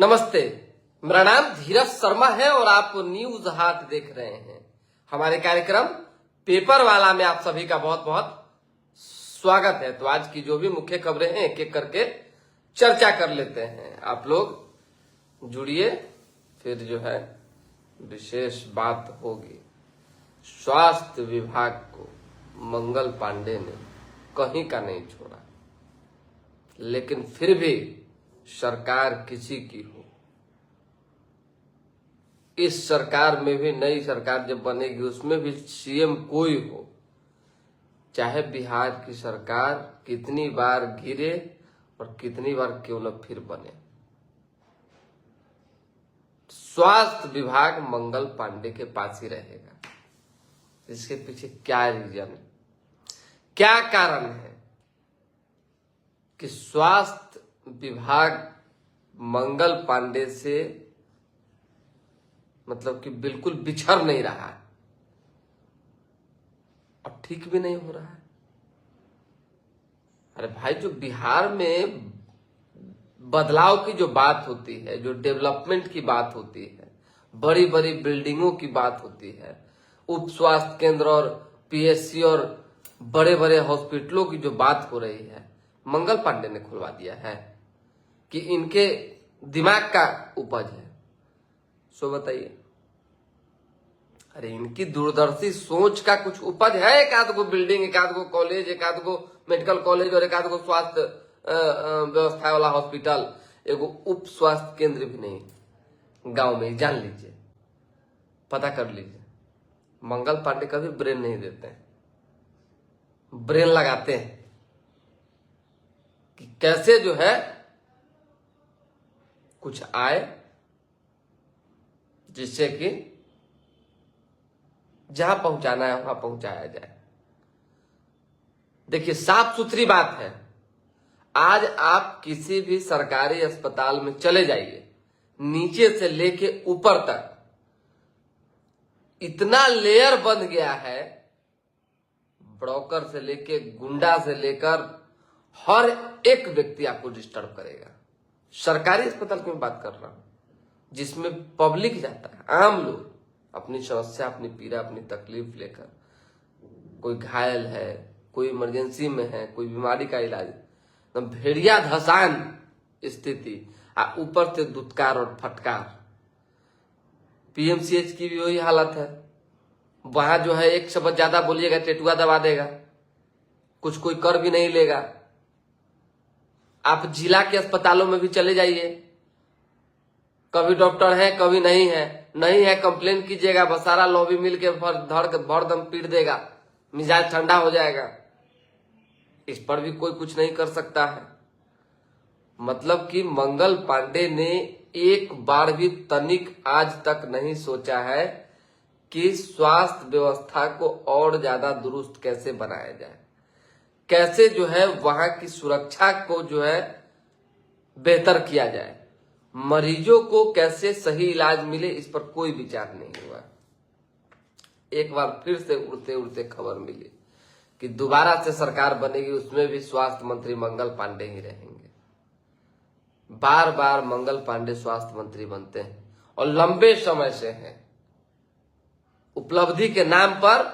नमस्ते, मेरा नाम धीरज शर्मा है और आप न्यूज हाट देख रहे हैं। हमारे कार्यक्रम पेपर वाला में आप सभी का बहुत बहुत स्वागत है। तो आज की जो भी मुख्य खबरें हैं एक एक करके चर्चा कर लेते हैं। आप लोग जुड़िए, फिर जो है विशेष बात होगी। स्वास्थ्य विभाग को मंगल पांडे ने कहीं का नहीं छोड़ा, लेकिन फिर भी सरकार किसी की हो, इस सरकार में भी नई सरकार जब बनेगी उसमें भी सीएम कोई हो, चाहे बिहार की सरकार कितनी बार गिरे और कितनी बार क्यों न फिर बने, स्वास्थ्य विभाग मंगल पांडे के पास ही रहेगा। इसके पीछे क्या रीजन, क्या कारण है कि स्वास्थ्य विभाग मंगल पांडे से मतलब कि बिल्कुल बिछड़ नहीं रहा है और ठीक भी नहीं हो रहा है। अरे भाई, जो बिहार में बदलाव की जो बात होती है, जो डेवलपमेंट की बात होती है, बड़ी बड़ी बिल्डिंगों की बात होती है, उप स्वास्थ्य केंद्र और पीएचसी और बड़े बड़े हॉस्पिटलों की जो बात हो रही है, मंगल पांडे ने खुलवा दिया है कि इनके दिमाग का उपज है। सो बताइए, अरे इनकी दूरदर्शी सोच का कुछ उपज है? एक आध गो बिल्डिंग, एक आध गो कॉलेज, एक आध गो मेडिकल कॉलेज और एक आध गो स्वास्थ्य व्यवस्था वाला हॉस्पिटल, एगो उप स्वास्थ्य केंद्र भी नहीं गांव में। जान लीजिए, पता कर लीजिए। मंगल पांडे कभी ब्रेन नहीं देते हैं, ब्रेन लगाते हैं कि कैसे जो है कुछ आए जिससे कि जहां पहुंचाना है वहां पहुंचाया जाए। देखिए, साफ सुथरी बात है, आज आप किसी भी सरकारी अस्पताल में चले जाइए, नीचे से लेके ऊपर तक इतना लेयर बन गया है, ब्रोकर से लेके गुंडा से लेकर हर एक व्यक्ति आपको डिस्टर्ब करेगा। सरकारी अस्पताल की मैं बात कर रहा हूं, जिसमें पब्लिक जाता है, आम लोग अपनी समस्या, अपनी पीड़ा, अपनी तकलीफ लेकर, कोई घायल है, कोई इमरजेंसी में है, कोई बीमारी का इलाज, तो भेड़िया धसान स्थिति, ऊपर से दुत्कार और फटकार। पीएमसीएच की भी वही हालत है। वहां जो है एक शब्द ज्यादा बोलिएगा टेटुआ दबा देगा, कुछ कोई कर भी नहीं लेगा। आप जिला के अस्पतालों में भी चले जाइए, कभी डॉक्टर है कभी नहीं है, नहीं है कंप्लेन कीजिएगा, बस सारा लॉबी मिलके भरदम पीट देगा, मिजाज ठंडा हो जाएगा। इस पर भी कोई कुछ नहीं कर सकता है। मतलब कि मंगल पांडे ने एक बार भी तनिक आज तक नहीं सोचा है कि स्वास्थ्य व्यवस्था को और ज्यादा दुरुस्त कैसे बनाया जाए, कैसे जो है वहां की सुरक्षा को जो है बेहतर किया जाए, मरीजों को कैसे सही इलाज मिले, इस पर कोई विचार नहीं हुआ। एक बार फिर से उड़ते उड़ते खबर मिली कि दोबारा से सरकार बनेगी, उसमें भी स्वास्थ्य मंत्री मंगल पांडे ही रहेंगे। बार बार मंगल पांडे स्वास्थ्य मंत्री बनते हैं और लंबे समय से हैं। उपलब्धि के नाम पर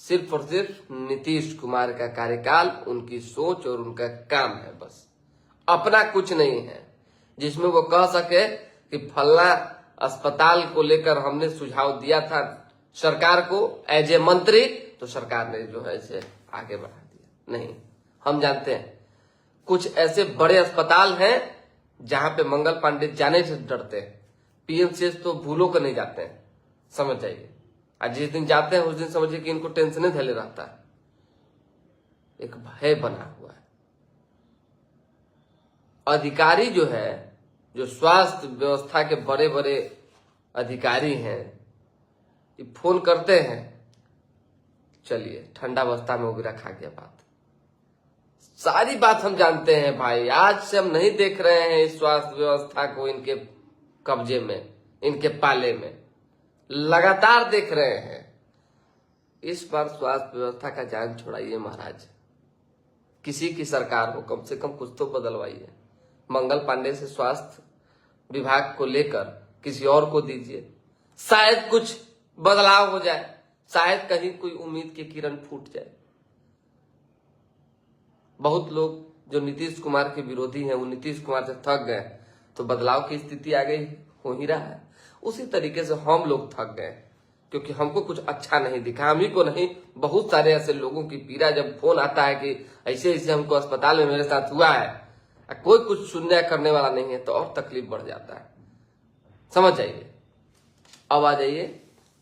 सिर्फ और सिर्फ नीतीश कुमार का कार्यकाल, उनकी सोच और उनका काम है, बस अपना कुछ नहीं है जिसमें वो कह सके कि फलना अस्पताल को लेकर हमने सुझाव दिया था सरकार को एज ए मंत्री, तो सरकार ने जो है इसे आगे बढ़ा दिया। नहीं, हम जानते हैं कुछ ऐसे बड़े अस्पताल हैं जहां पे मंगल पांडे जाने से डरते हैं। पीएमसीएच तो भूलों को नहीं जाते हैं, समझ जाइए। आज जिस दिन जाते हैं उस दिन समझिए कि इनको टेंशन धैले रहता है, एक भय बना हुआ है। अधिकारी जो है, जो स्वास्थ्य व्यवस्था के बड़े बड़े अधिकारी हैं, ये फोन करते हैं, चलिए ठंडा अवस्था में वो भी रखा गया बात। सारी बात हम जानते हैं भाई, आज से हम नहीं देख रहे हैं इस स्वास्थ्य व्यवस्था को इनके कब्जे में, इनके पाले में, लगातार देख रहे हैं। इस बार स्वास्थ्य व्यवस्था का जान छोड़ाइए महाराज, किसी की सरकार हो, कम से कम कुछ तो बदलवाइए। मंगल पांडे से स्वास्थ्य विभाग को लेकर किसी और को दीजिए, शायद कुछ बदलाव हो जाए, शायद कहीं कोई उम्मीद की किरण फूट जाए। बहुत लोग जो नीतीश कुमार के विरोधी हैं वो नीतीश कुमार से थक गए, तो बदलाव की स्थिति आ गई, हो ही रहा है। उसी तरीके से हम लोग थक गए क्योंकि हमको कुछ अच्छा नहीं दिखा। हम ही को नहीं, बहुत सारे ऐसे लोगों की पीड़ा, जब फोन आता है कि ऐसे ऐसे हमको अस्पताल में मेरे साथ हुआ है, कोई कुछ सुनने करने वाला नहीं है, तो और तकलीफ बढ़ जाता है। समझ जाइए। अब आ जाइए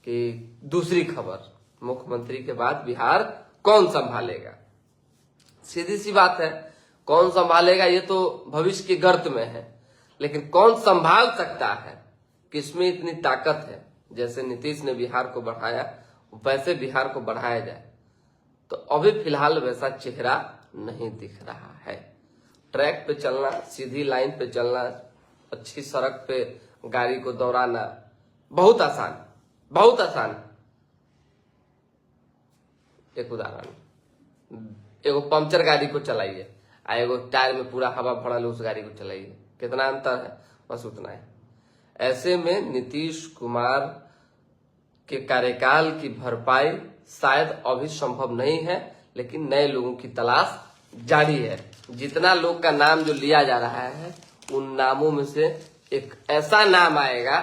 कि दूसरी खबर, मुख्यमंत्री के बाद बिहार कौन संभालेगा। सीधी सी बात है, कौन संभालेगा ये तो भविष्य के गर्त में है, लेकिन कौन संभाल सकता है, किसमें इतनी ताकत है। जैसे नीतीश ने बिहार को बढ़ाया वैसे बिहार को बढ़ाया जाए, तो अभी फिलहाल वैसा चेहरा नहीं दिख रहा है। ट्रैक पे चलना, सीधी लाइन पे चलना, अच्छी सड़क पे गाड़ी को दौड़ाना बहुत आसान, बहुत आसान। एक उदाहरण, एगो पंचर गाड़ी को चलाइए, एगो टायर में पूरा हवा भरल उस गाड़ी को चलाइए, कितना अंतर है, बस उतना है। ऐसे में नीतीश कुमार के कार्यकाल की भरपाई शायद अभी संभव नहीं है, लेकिन नए लोगों की तलाश जारी है। जितना लोग का नाम जो लिया जा रहा है, उन नामों में से एक ऐसा नाम आएगा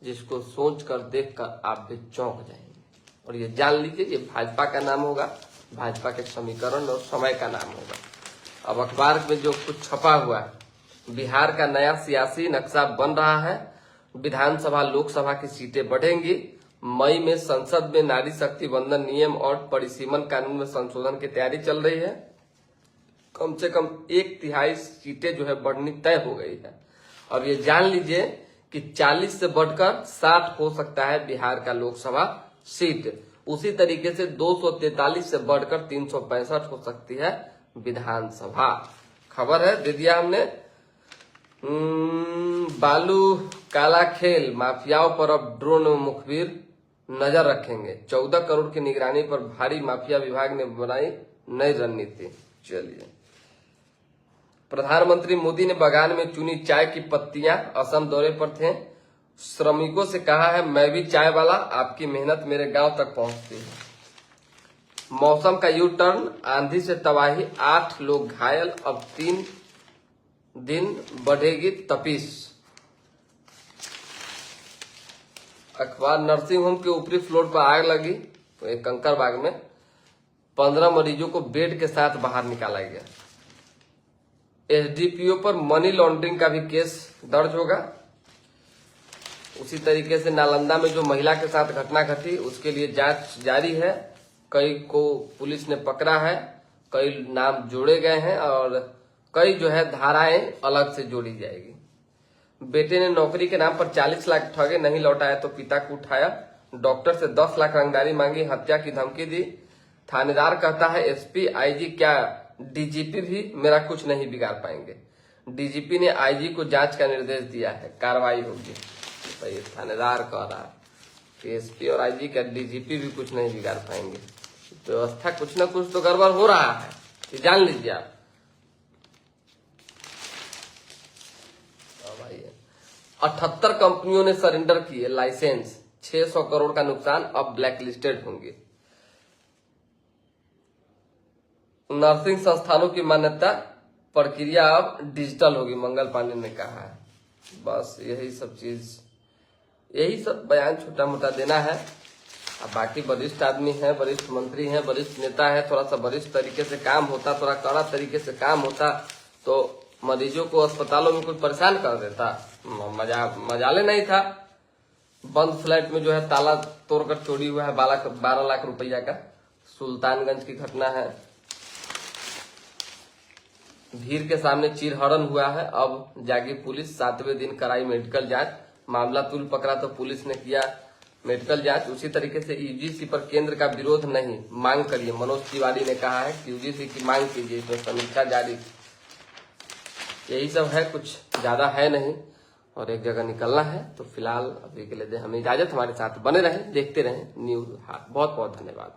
जिसको सोचकर देखकर आप भी चौंक जाएंगे। और ये जान लीजिए, ये भाजपा का नाम होगा, भाजपा के समीकरण और समय का नाम होगा। अब अखबार में जो कुछ छपा हुआ है, बिहार का नया सियासी नक्शा बन रहा है। विधानसभा लोकसभा की सीटें बढ़ेंगी। मई में संसद में नारी शक्ति वंदन नियम और परिसीमन कानून में संशोधन की तैयारी चल रही है। कम से कम 1/3 सीटें जो है बढ़नी तय हो गई है। और ये जान लीजिए कि 40 से बढ़कर 60 हो सकता है बिहार का लोकसभा सीट। उसी तरीके से 243 से बढ़कर 365 हो सकती है विधानसभा। खबर है, दे दिया हमने। बालू काला खेल माफियाओं पर अब ड्रोन मुखबिर नजर रखेंगे। 14 करोड़ की निगरानी पर भारी माफिया विभाग ने बनाई नई रणनीति। चलिए, प्रधानमंत्री मोदी ने बगान में चुनी चाय की पत्तियां, असम दौरे पर थे। श्रमिकों से कहा है, मैं भी चाय वाला, आपकी मेहनत मेरे गांव तक पहुंचती है। मौसम का यू टर्न, आंधी से तबाही, 8 लोग घायल, अब 3 दिन बढ़ेगी तपिश। अखबार, नर्सिंग होम के ऊपरी फ्लोर पर आग लगी तो एक कंकड़बाग में 15 मरीजों को बेड के साथ बाहर निकाला गया। एसडीपीओ पर मनी लॉन्ड्रिंग का भी केस दर्ज होगा। उसी तरीके से नालंदा में जो महिला के साथ घटना घटी उसके लिए जांच जारी है। कई को पुलिस ने पकड़ा है, कई नाम जोड़े गए हैं और कई जो है धाराएं अलग से जोड़ी जाएगी। बेटे ने नौकरी के नाम पर 40 लाख ठगे, नहीं लौटाया तो पिता को उठाया। डॉक्टर से 10 लाख रंगदारी मांगी, हत्या की धमकी दी। थानेदार कहता है, एसपी आईजी क्या डीजीपी भी मेरा कुछ नहीं बिगाड़ पाएंगे। डीजीपी ने आईजी को जांच का निर्देश दिया है, कार्रवाई होगी। तो ये थानेदार कह रहा है कि एसपी और आईजी का डीजीपी भी कुछ नहीं बिगाड़ पाएंगे। व्यवस्था कुछ न कुछ तो गड़बड़ हो रहा है, ये जान लीजिए आप। 78 कंपनियों ने सरेंडर किए लाइसेंस, 600 करोड़ का नुकसान, अब ब्लैकलिस्टेड होंगे। नर्सिंग संस्थानों की मान्यता प्रक्रिया अब डिजिटल होगी, मंगल पांडे ने कहा है। बस यही सब चीज, यही सब बयान छोटा मोटा देना है। अब बाकी वरिष्ठ आदमी है, वरिष्ठ मंत्री है, वरिष्ठ नेता है, थोड़ा सा वरिष्ठ तरीके से काम होता, थोड़ा कड़ा तरीके से काम होता तो मरीजों को अस्पतालों में कुछ परेशान कर देता, मजाले नहीं था। बंद फ्लैट में जो है ताला तोड़कर चोरी हुआ है 12 लाख रुपया का, सुल्तानगंज की घटना है। भीड़ के सामने चीरहरण हुआ है, अब जागी पुलिस, 7वें दिन कराई मेडिकल जांच। मामला तुल पकड़ा तो पुलिस ने किया मेडिकल जांच। उसी तरीके से यूजीसी पर केंद्र का विरोध नहीं, मांग करिए। मनोज तिवारी ने कहा है कि यूजीसी की मांग कीजिए, इसमें समीक्षा जारी। यही सब है, कुछ ज्यादा है नहीं और एक जगह निकलना है। तो फिलहाल अभी के लिए दे हमें इजाजत, हमारे साथ बने रहें, देखते रहें न्यूज हाट। बहुत बहुत धन्यवाद।